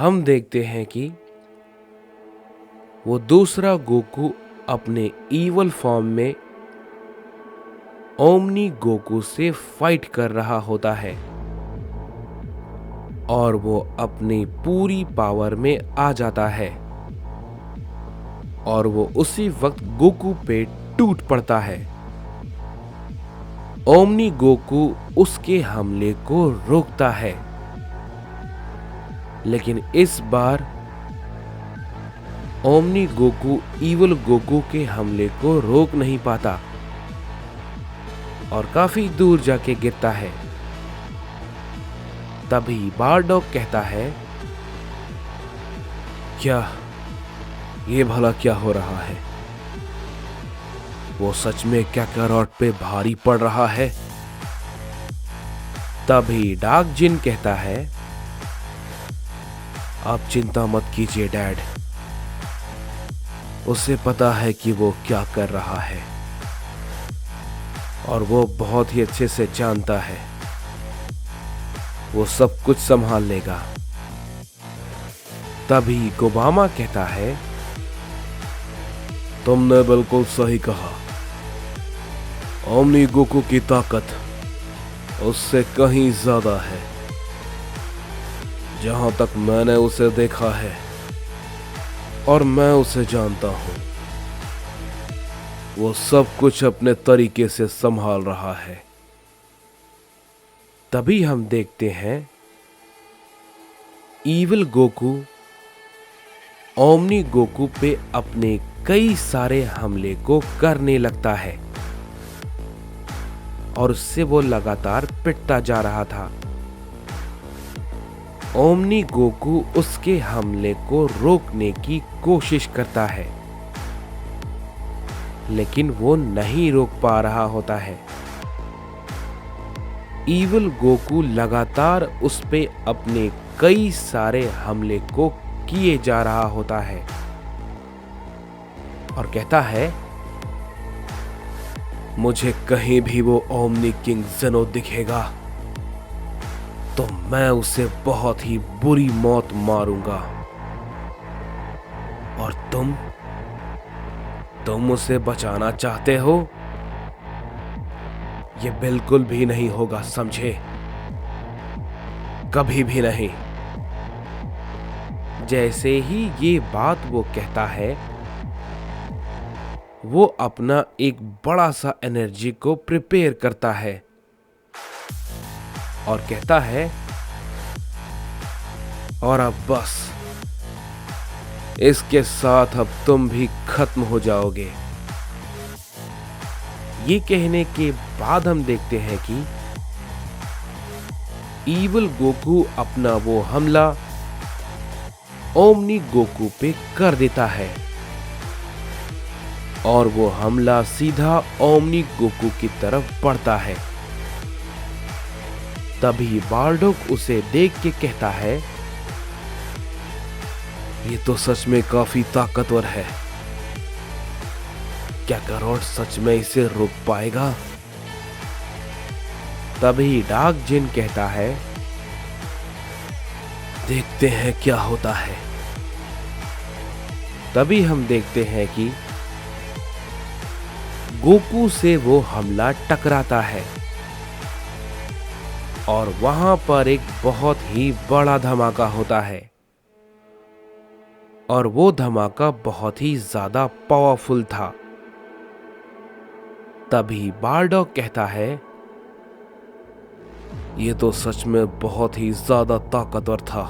हम देखते हैं कि वो दूसरा गोकू अपने ईवल फॉर्म में ओमनी गोकू से फाइट कर रहा होता है और वो अपनी पूरी पावर में आ जाता है और वो उसी वक्त गोकू पे टूट पड़ता है। ओमनी गोकू उसके हमले को रोकता है, लेकिन इस बार ओमनी गोकू ईवल गोकू के हमले को रोक नहीं पाता और काफी दूर जाके गिरता है। तभी बारडॉग कहता है, क्या ये भला क्या हो रहा है? वो सच में कैकारोट पे भारी पड़ रहा है। तभी डार्क जिन कहता है, आप चिंता मत कीजिए डैड, उसे पता है कि वो क्या कर रहा है और वो बहुत ही अच्छे से जानता है, वो सब कुछ संभाल लेगा। तभी गोबामा कहता है, तुमने बिल्कुल सही कहा, ओमनी गोकू की ताकत उससे कहीं ज्यादा है। जहां तक मैंने उसे देखा है और मैं उसे जानता हूं, वो सब कुछ अपने तरीके से संभाल रहा है। तभी हम देखते हैं ईविल गोकू ओमनी गोकू पे अपने कई सारे हमले को करने लगता है और उससे वो लगातार पिटता जा रहा था। ओमनी गोकू उसके हमले को रोकने की कोशिश करता है, लेकिन वो नहीं रोक पा रहा होता है। ईविल गोकू लगातार उस पे अपने कई सारे हमले को किए जा रहा होता है और कहता है, मुझे कहीं भी वो ओमनी किंग जेनो दिखेगा तो मैं उसे बहुत ही बुरी मौत मारूंगा और तुम उसे बचाना चाहते हो? ये बिल्कुल भी नहीं होगा, समझे? कभी भी नहीं। जैसे ही ये बात वो कहता है, वो अपना एक बड़ा सा एनर्जी को प्रिपेयर करता है और कहता है, और अब बस इसके साथ अब तुम भी खत्म हो जाओगे। ये कहने के बाद हम देखते हैं कि ईविल गोकू अपना वो हमला ओमनी गोकू पे कर देता है और वो हमला सीधा ओमनी गोकू की तरफ बढ़ता है। तभी बारडॉग उसे देख के कहता है, ये तो सच में काफी ताकतवर है, क्या कैकारोट सच में इसे रोक पाएगा? तभी डार्क जिन कहता है, देखते हैं क्या होता है। तभी हम देखते हैं कि गोकू से वो हमला टकराता है और वहां पर एक बहुत ही बड़ा धमाका होता है और वो धमाका बहुत ही ज्यादा पावरफुल था। तभी बारडॉग कहता है, ये तो सच में बहुत ही ज्यादा ताकतवर था,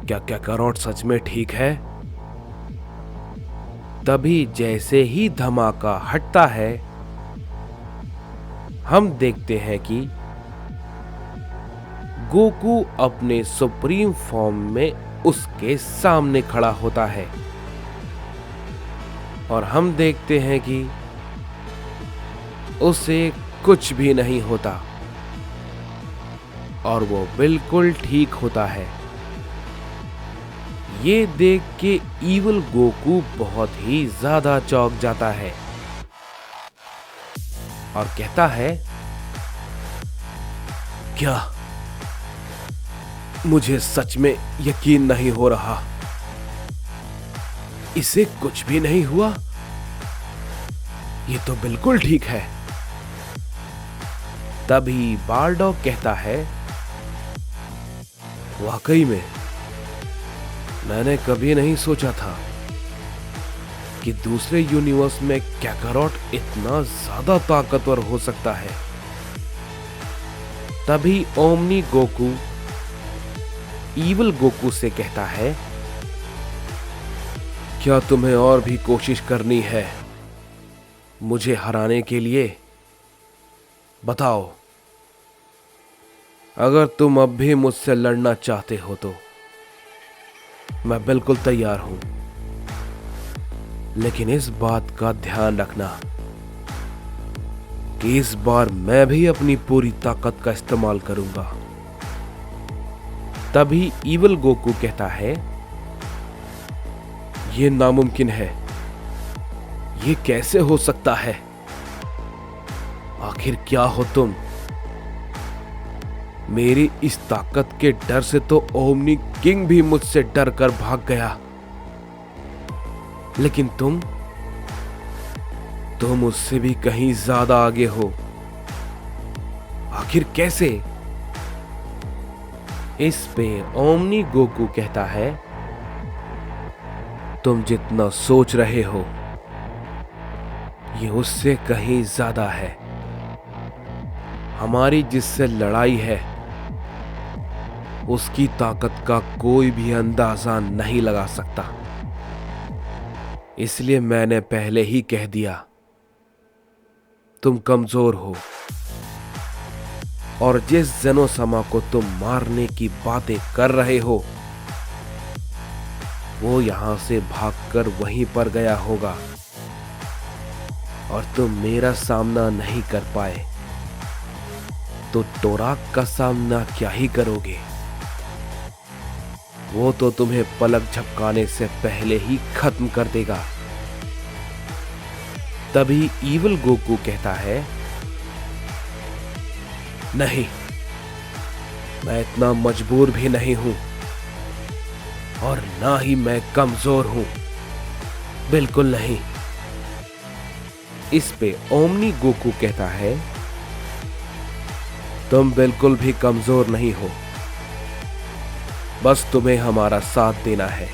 क्या कैकारोट सच में ठीक है? तभी जैसे ही धमाका हटता है, हम देखते हैं कि गोकू अपने सुप्रीम फॉर्म में उसके सामने खड़ा होता है और हम देखते हैं कि उसे कुछ भी नहीं होता और वो बिल्कुल ठीक होता है। ये देख के ईविल गोकू बहुत ही ज्यादा चौंक जाता है और कहता है, क्या मुझे सच में यकीन नहीं हो रहा। इसे कुछ भी नहीं हुआ। ये तो बिल्कुल ठीक है। तभी बारडॉग कहता है, वाकई में मैंने कभी नहीं सोचा था कि दूसरे यूनिवर्स में कैकारोट इतना ज्यादा ताकतवर हो सकता है। तभी ओमनी गोकू ईवल गोकू से कहता है, क्या तुम्हें और भी कोशिश करनी है मुझे हराने के लिए? बताओ। अगर तुम अब भी मुझसे लड़ना चाहते हो तो मैं बिल्कुल तैयार हूं, लेकिन इस बात का ध्यान रखना कि इस बार मैं भी अपनी पूरी ताकत का इस्तेमाल करूंगा। तभी ईवल गोकू कहता है, यह नामुमकिन है। ये कैसे हो सकता है? आखिर क्या हो तुम? मेरी इस ताकत के डर से तो ओमनी किंग भी मुझसे डर कर भाग गया, लेकिन तुम उससे भी कहीं ज्यादा आगे हो। आखिर कैसे? इस पे ओमनी गोकू कहता है, तुम जितना सोच रहे हो ये उससे कहीं ज्यादा है। हमारी जिससे लड़ाई है उसकी ताकत का कोई भी अंदाजा नहीं लगा सकता। इसलिए मैंने पहले ही कह दिया, तुम कमजोर हो, और जिस जेनोसामा को तुम मारने की बातें कर रहे हो वो यहां से भागकर वहीं पर गया होगा, और तुम मेरा सामना नहीं कर पाए तो टोराक का सामना क्या ही करोगे? वो तो तुम्हें पलक झपकाने से पहले ही खत्म कर देगा। तभी ईवल गोकू कहता है, नहीं, मैं इतना मजबूर भी नहीं हूं, और ना ही मैं कमजोर हूं, बिल्कुल नहीं। इस पे ओमनी गोकू कहता है, तुम बिल्कुल भी कमजोर नहीं हो, बस तुम्हें हमारा साथ देना है,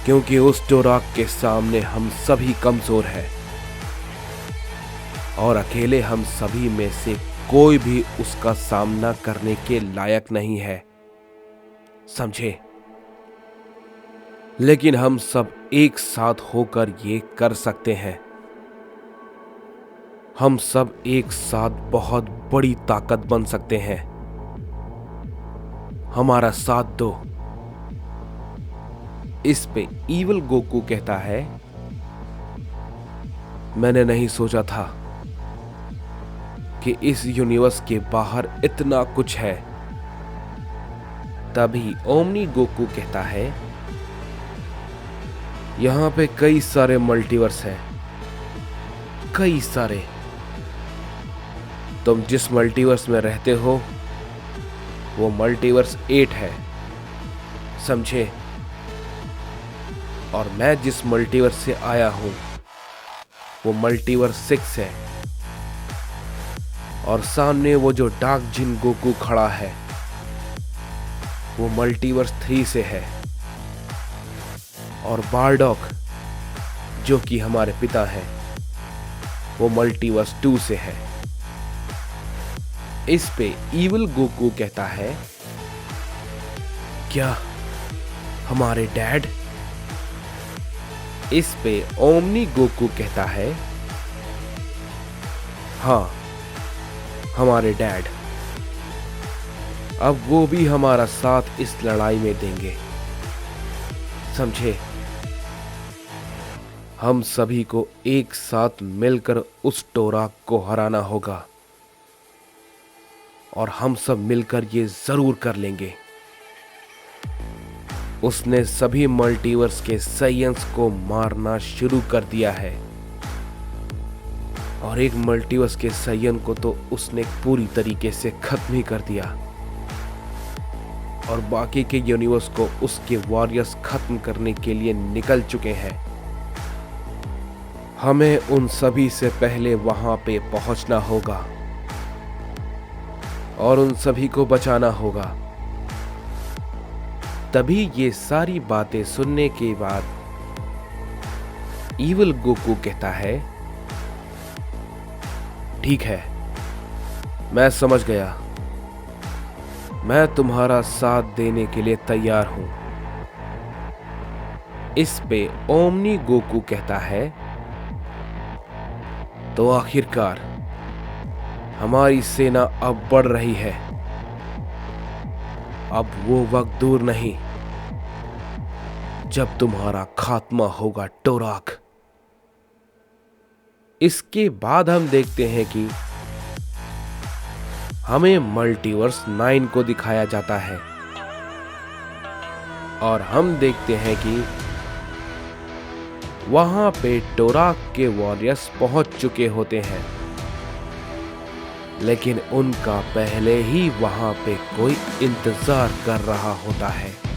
क्योंकि उस टोराक के सामने हम सभी कमजोर हैं, और अकेले हम सभी में से कोई भी उसका सामना करने के लायक नहीं है, समझे? लेकिन हम सब एक साथ होकर ये कर सकते हैं। हम सब एक साथ बहुत बड़ी ताकत बन सकते हैं। हमारा साथ दो। इस पे ईवल गोकू कहता है, मैंने नहीं सोचा था कि इस यूनिवर्स के बाहर इतना कुछ है। तभी ओमनी गोकू कहता है, यहां पे कई सारे मल्टीवर्स हैं, कई सारे। तुम जिस मल्टीवर्स में रहते हो वो मल्टीवर्स 8 है, समझे? और मैं जिस मल्टीवर्स से आया हूं वो मल्टीवर्स 6 है, और सामने वो जो डार्क जिन गोकू खड़ा है वो मल्टीवर्स 3 से है, और बारडॉग जो कि हमारे पिता हैं वो मल्टीवर्स 2 से है। इस पे ईवल गोकू कहता है, क्या हमारे डैड? इस पे ओमनी गोकू कहता है, हाँ, हमारे डैड। अब वो भी हमारा साथ इस लड़ाई में देंगे, समझे? हम सभी को एक साथ मिलकर उस टोराक को हराना होगा, और हम सब मिलकर ये जरूर कर लेंगे। उसने सभी मल्टीवर्स के साइंस को मारना शुरू कर दिया है, और एक मल्टीवर्स के साइयन को तो उसने पूरी तरीके से खत्म ही कर दिया। और बाकी के यूनिवर्स को उसके वॉरियर्स खत्म करने के लिए निकल चुके हैं। हमें उन सभी से पहले वहां पे पहुंचना होगा और उन सभी को बचाना होगा। तभी ये सारी बातें सुनने के बाद ईविल गोकू कहता है, ठीक है, मैं समझ गया, मैं तुम्हारा साथ देने के लिए तैयार हूं। इस पे ओमनी गोकू कहता है, तो आखिरकार हमारी सेना अब बढ़ रही है। अब वो वक्त दूर नहीं जब तुम्हारा खात्मा होगा टोराक। इसके बाद हम देखते हैं कि हमें मल्टीवर्स 9 को दिखाया जाता है और हम देखते हैं कि वहां पे टोराक के वॉरियर्स पहुंच चुके होते हैं, लेकिन उनका पहले ही वहां पे कोई इंतजार कर रहा होता है।